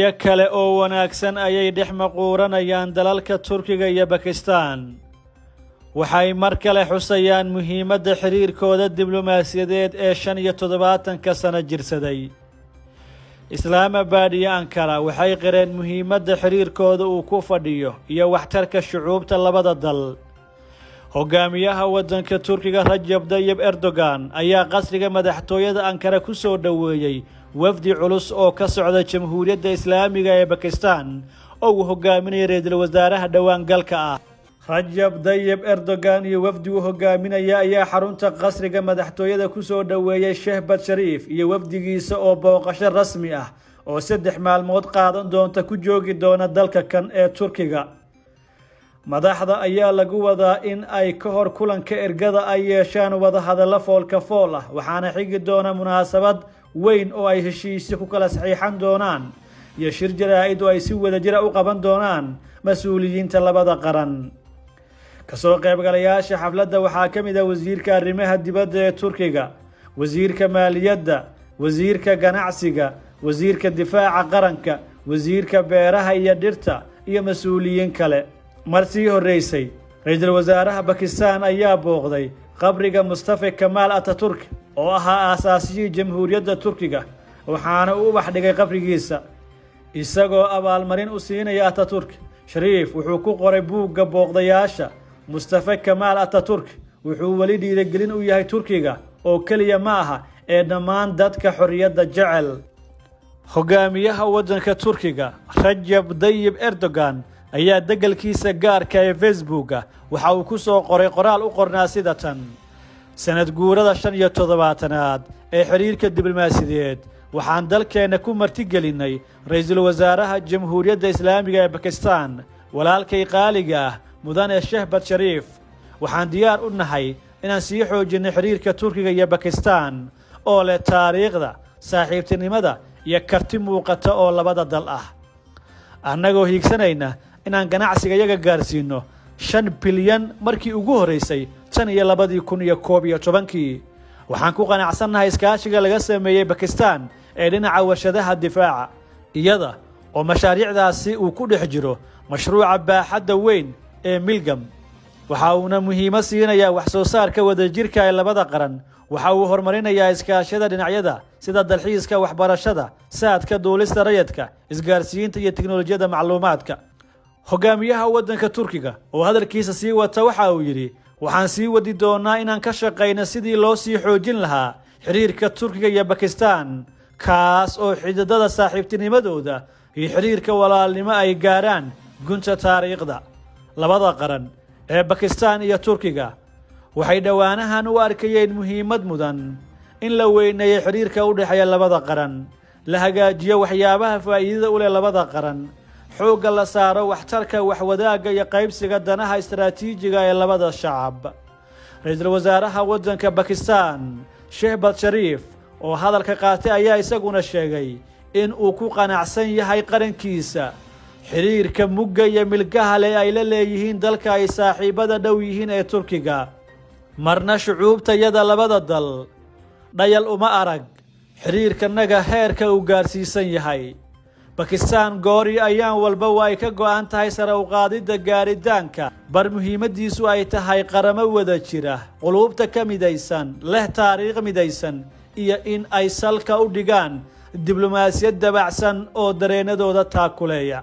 Wafdiyo kale oo wanaagsan ayay dhex maquuranayaan dalalka Turkiga iyo Bakistan. Waxay mar kale xusayaan muhiimadda xiriirkooda diblomaasiyadeed ee 75 sano jirsaday. Islamabad iyo Ankara waxay qireen muhiimadda xiriirkooda uu ku fadhiyo iyo waxtarka shucuubta labada dal. Hogaamiyaha waddanka Turkiga Rajab Tayyip Erdogan ayaa qasriga madaxtooyada Ankara ku soo dhaweeyay wafdi culus oo ka socda Jamhuuriyadda Islaamiga ee Bakistan oo uu hogaaminayay ra'iisul wasaaraha dhawaan galka ah. Rajab Tayyip Erdogan iyo wafdigu hogaaminaya ayaa xarunta qasriga madaxtooyada ku soo dhaweeyay Shehbaz Sharif iyo wafdigiisa oo booqasho rasmi ah oo 3 maalmood qaadan doonta ku joogi doona dalka kan ee Turkiga. Madaxda ayaa lagu wadaa in ay ka hor kulanka ergada ay yeeshaan wada hadallo foolka fool ah waxaana xigi doona munaasabad weyn oo ay heshiisyo ku kala saxiixan doonaan iyo shir jaraa'id oo ay si wadajir u qaban doonaan mas'uuliyiinta labada qaran. kasoo qaybgalayaasha xafladda waxaa ka mid ah wasiirka arrimaha dibadda ee Turkiga, wasiirka maaliyadda, wasiirka ganacsiga, wasiirka difaaca qaranka, wasiirka beeraha iyo dhirta iyo mas'uuliyiin kale. Martii horeysay ra'iisul wasaaraha Bakistan ayaa booqday qabriga Mustafa Kemal Atatürk oo ahaa aasaasiyay Jamhuuriyadda Turkiga waxaana uu wax dhigay qabrigiisa isagoo abaalmarin u siinaya Atatürk. Sharif wuxuu ku qoray buugga booqdayaasha Mustafa Kemal Atatürk wuxuu wali dhiirigelin u yahay Turkiga oo kaliya ma aha ee dhammaan dadka xorriyadda jecel. Hogaamiyaha waddanka Turkiga Rajab Tayyip Erdogan ayaa degalkiisa gaarka ee Facebook waxa uu ku soo qoray qoraal u qornaa sida tan: sanad guurada 75aad ee xiriirka diblomaasiyadeed waxaan dalkeena ku martigelinay ra'iisul wasaaraha Jamhuuriyadda Islaamiga ee Bakistan walaalkay qaaliga ah mudane Shehbaz Sharif. waxaan diyaar u nahay inaan sii xoojino xiriirka Turkiga iyo Bakistan oo leh taariikhda saaxiibtinimada iyo karti muuqata oo labada dal ah. annagoo hiigsanayna inaan ganacsiga iyaga gaarsiino 5 bilyan markii ugu horeysay tan iyo 2011. waxaan ku qanacsanahay iskaashiga laga sameeyay Bakistan ee dhinaca warshadaha difaaca iyada oo mashaariicdaasi uu ku dhex jiro mashruuca baaxadda weyn ee Milgam. waxa uuna muhiimad siinayaa wax soo saarka wadajirka ee labada qaran. waxa uu horumarinayaa iskaashada dhinacyada sida dalxiiska, waxbarashada, saadka, duulista rayidka, isgaarsiinta iyo tiknoolajiyada macluumaadka. hogaamiyaha waddanka Turkiga oo hadalkiisa sii wata waxa uu yiri: waxaan sii wadi doonaa inaan ka shaqeyno sidii loo sii xoojin lahaa xiriirka Turkiga iyo Bakistan kaas oo xididada saaxiibtinimadooda iyo xiriirka walaalnimo ay gaaraan gunta taariikhda. labada qaran ee Bakistan iyo Turkiga waxay dhawaanahan u arkayeen muhiimad mudan in la weyneeyo xiriirka u dhaxeeya labada qaran, la hagaajiyo waxyaabaha faa'iidada u leh labada qaran, xoogga la saaro waxtarka wax wadaagga iyo qaybsiga danaha istiraatiijiga ee labada shacab. ra'iisul wasaaraha waddanka Bakistan Shehbaz Sharif oo hadalka qaatay ayaa isaguna sheegay in uu ku qanacsan yahay qarankiisa xiriirka mugga iyo milkaha leh ay la leeyihiin dalka ay saaxiibada dhow yihiin ee Turkiga. marna shucuubtayada labada dal dhayal uma arag xiriirkanaga heerka uu gaarsiisan yahay. Bakistan goori ayaan walba way ka go'an tahay sare u qaadida gaaritaanka bar muhiimadiisu ay tahay qaramo wada jira, qulubta ka midaysan, leh taariikh midaysan iyo in ay salka u dhigaan diblomaasiyad dabacsan oo dareenadooda taakuleeya.